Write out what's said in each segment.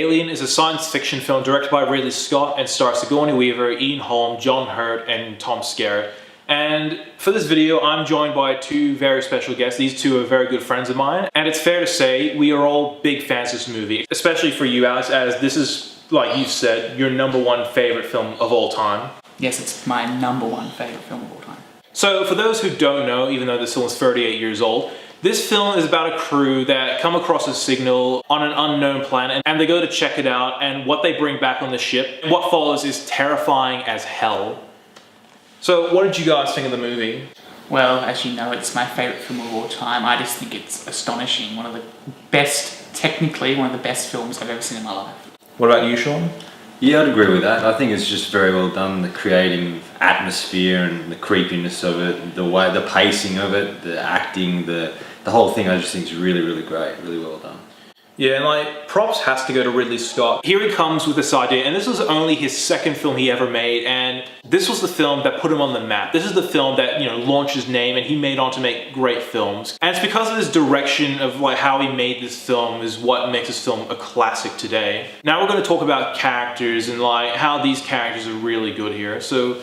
Alien is a science fiction film directed by Ridley Scott and stars Sigourney Weaver, Ian Holm, John Hurt, and Tom Skerritt. And for this video, I'm joined by two very special guests. These two are very good friends of mine. And it's fair to say we are all big fans of this movie, especially for you, Alex, as this is, like you said, your #1 favorite film of all time. Yes, it's my #1 favorite film of all time. So for those who don't know, even though this film is 38 years old, this film is about a crew that come across a signal on an unknown planet and they go to check it out, and what they bring back on the ship, what follows is terrifying as hell. So what did you guys think of the movie? Well, as you know, it's my favorite film of all time. I just think it's astonishing. One of the best, technically, one of the best films I've ever seen in my life. What about you, Shaun? Yeah, I'd agree with that. I think it's just very well done. The creating atmosphere and the creepiness of it, the way, the pacing of it, the acting, the whole thing, I just think is really, really great. Really well done. Yeah, and like, props has to go to Ridley Scott. Here he comes with this idea, and this was only his second film he ever made, and this was the film that put him on the map. This is the film that, launched his name, and he made on to make great films. And it's because of his direction of like how he made this film is what makes this film a classic today. Now we're going to talk about characters and like how these characters are really good here. So,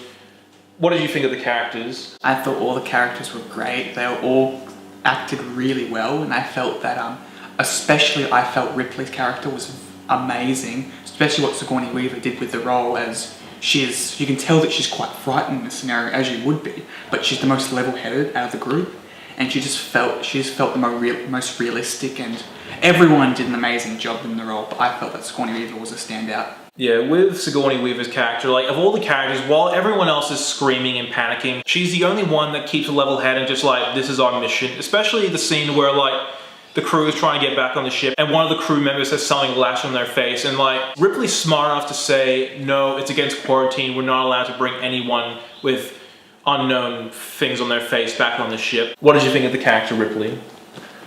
what did you think of the characters? I thought all the characters were great. They were all acted really well, and I felt that especially I felt Ripley's character was amazing, especially what Sigourney Weaver did with the role, as you can tell that she's quite frightened in this scenario, as you would be, but she's the most level-headed out of the group, and she just felt the most realistic, and everyone did an amazing job in the role, but I felt that Sigourney Weaver was a standout. Yeah, with Sigourney Weaver's character, like, of all the characters, while everyone else is screaming and panicking, she's the only one that keeps a level head and just like, this is our mission. Especially the scene where like, the crew is trying to get back on the ship and one of the crew members has something lashed on their face, and like, Ripley's smart enough to say, no, it's against quarantine, we're not allowed to bring anyone with unknown things on their face back on the ship. What did you think of the character Ripley?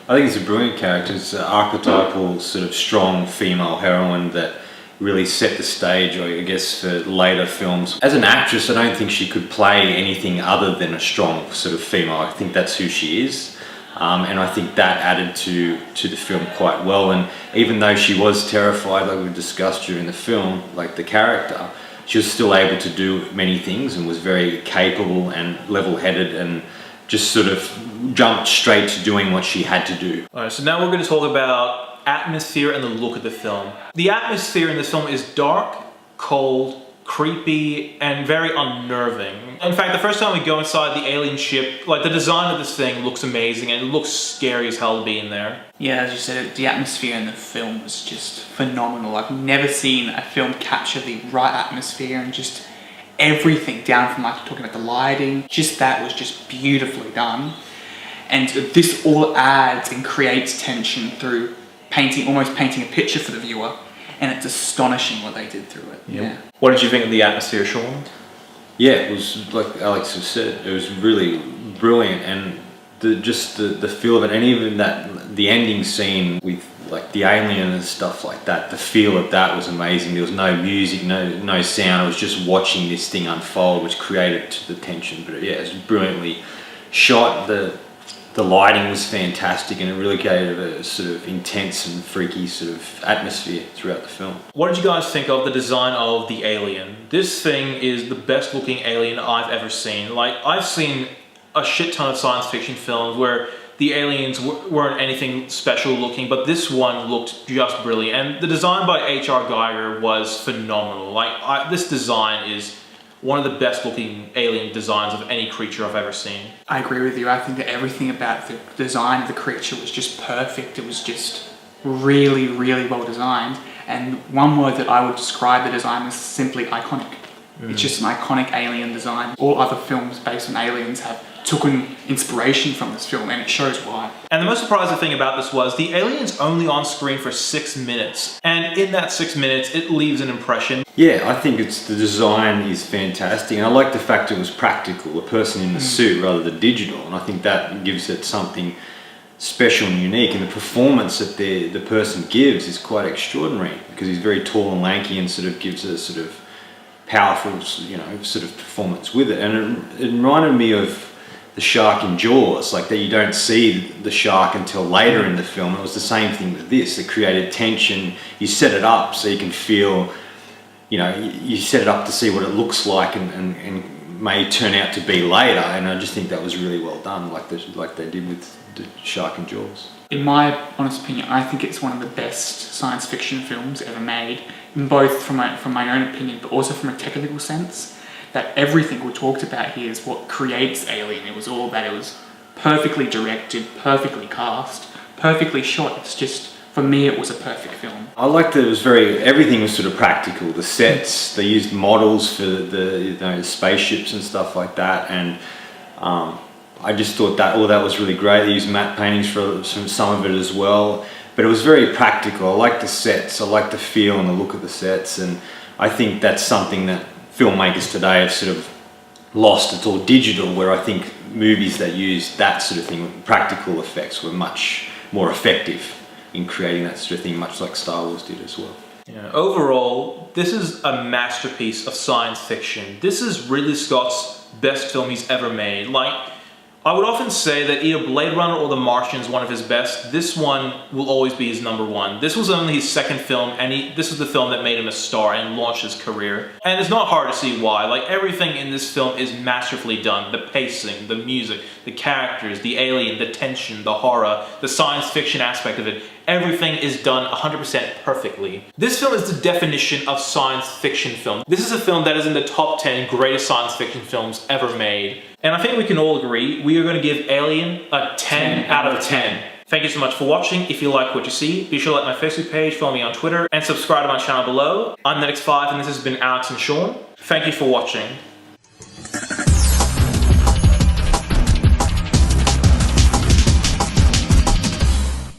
I think it's a brilliant character. It's an archetypal, sort of strong female heroine that really set the stage, I guess, for later films. As an actress, I don't think she could play anything other than a strong sort of female. I think that's who she is. And I think that added to the film quite well. And even though she was terrified, like we discussed during the film, like the character, she was still able to do many things and was very capable and level-headed and just sort of jumped straight to doing what she had to do. Alright, so now we're going to talk about atmosphere and the look of the film. The atmosphere in this film is dark, cold, creepy, and very unnerving. In fact, the first time we go inside the alien ship, like, the design of this thing looks amazing and it looks scary as hell to be in there. Yeah, as you said, the atmosphere in the film was just phenomenal. I've never seen a film capture the right atmosphere and just everything, down from like talking about the lighting, just that was just beautifully done. And this all adds and creates tension through almost painting a picture for the viewer, and it's astonishing what they did through it. Yep. Yeah. What did you think of the atmosphere, Shaun? Yeah, it was, like Alex has said, it was really brilliant, and the feel of it, and even the ending scene with like the alien and stuff like that, the feel of that was amazing. There was no music, no sound. I was just watching this thing unfold, which created the tension. But yeah, it was brilliantly shot. The lighting was fantastic, and it really gave a sort of intense and freaky sort of atmosphere throughout the film. What did you guys think of the design of the alien? This thing is the best looking alien I've ever seen. Like, I've seen a shit ton of science fiction films where the aliens weren't anything special looking, but this one looked just brilliant. And the design by H.R. Geiger was phenomenal. Like, this design is one of the best looking alien designs of any creature I've ever seen. I agree with you. I think that everything about the design of the creature was just perfect. It was just really, really well designed. And one word that I would describe the design is simply iconic. It's just an iconic alien design. All other films based on aliens have taken inspiration from this film, and it shows why. And the most surprising thing about this was the alien's only on screen for 6 minutes, and in that 6 minutes it leaves an impression. Yeah, I think the design is fantastic, and I like the fact it was practical, a person in the suit rather than digital, and I think that gives it something special and unique, and the performance that the person gives is quite extraordinary, because he's very tall and lanky and sort of gives a sort of powerful, sort of performance with it. And it reminded me of the the shark in Jaws, like that you don't see the shark until later in the film. It was the same thing with this. It created tension. You set it up so you can feel, you set it up to see what it looks like and may turn out to be later. And I just think that was really well done, like they did with the shark in Jaws. In my honest opinion, I think it's one of the best science fiction films ever made, both from my own opinion, but also from a technical sense. That everything we talked about here is what creates Alien. It was all that. It was perfectly directed, perfectly cast, perfectly shot. It's just, for me, it was a perfect film. I liked that it was everything was sort of practical. The sets, they used models for the spaceships and stuff like that, and I just thought that that was really great. They used matte paintings for some of it as well, but it was very practical. I like the sets, I like the feel and the look of the sets, and I think that's something that filmmakers today have sort of lost. It's all digital, where I think movies that use that sort of thing, practical effects, were much more effective in creating that sort of thing, much like Star Wars did as well. Yeah, overall, this is a masterpiece of science fiction. This is Ridley Scott's best film he's ever made. Like, I would often say that either Blade Runner or The Martian is one of his best. This one will always be his number one. This was only his second film, and this was the film that made him a star and launched his career. And it's not hard to see why. Like, everything in this film is masterfully done. The pacing, the music, the characters, the alien, the tension, the horror, the science fiction aspect of it. Everything is done 100% perfectly. This film is the definition of science fiction film. This is a film that is in the top 10 greatest science fiction films ever made. And I think we can all agree, we are going to give Alien a 10 out of 10. Thank you so much for watching. If you like what you see, be sure to like my Facebook page, follow me on Twitter, and subscribe to my channel below. I'm NETX5, and this has been Alex and Shaun. Thank you for watching.